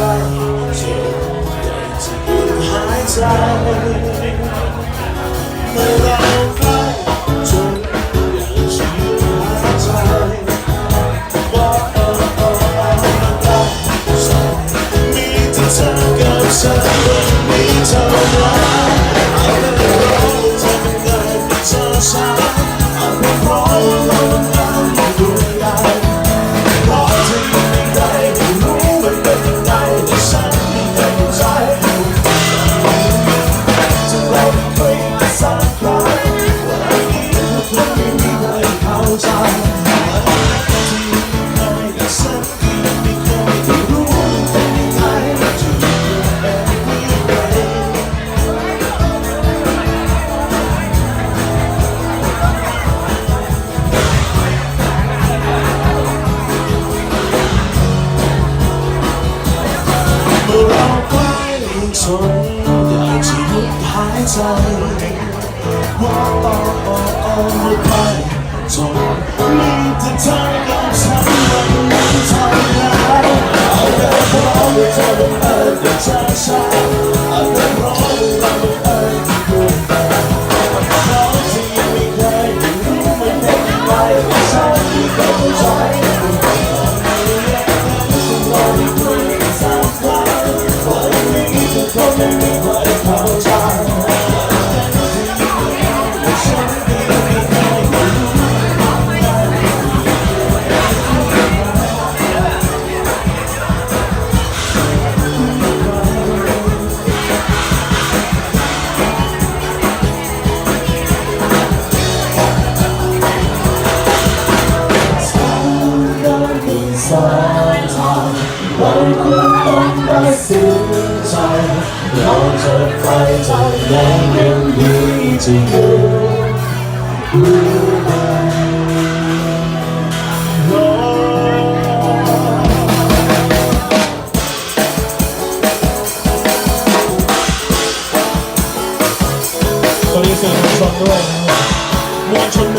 ส่วนใหญ่จะหยุดหายใจเมื่อเราใกล้จนอยากจะหยุดหายใจว่ามีแต่เธอกับฉันวันนี้เท่านั้นเอาแต่รอเธอเป็นไงเป็นเธอช้าเอาแต่รอเราต้องการอยู่ด้วยกันเพราะเธออยู่ในใจไม่รู้มันเป็นยังไงแต่ฉันไม่เคยเข้าใจจะลองคุยกันสักครั้งว่าไอ้นี้เธอไม่มีใครเข้าใจที่อยู่ในกับฉันที่ไม่เคยได้รู้มันเป็นยังไงจะอยู่แบบนี้ไป เมื่อเราใกล้จนอยากจะหยุดหายใจว่าเมื่อใกล้จนมีแต่เธอกับฉันวันนั้นเท่านั้นเอาแต่เพราะว่าเธอบังเอิญกับเธอช้าเอาแต่เพราะว่าเราบังเอิญที่คู่กันเพราะที่ยังไม่เคยได้รู้มันเป็นยังไงแต่ฉันไม่เข้าใจก็ไม่มีใครเข้าใจฉันเองไม่เคยรู้การมีสายทางเราควรต้องตัดสินใจเราจะไปจากไหนยังดีจะอยู่สวัสดีสื่อมวลชนด้วยมวลชน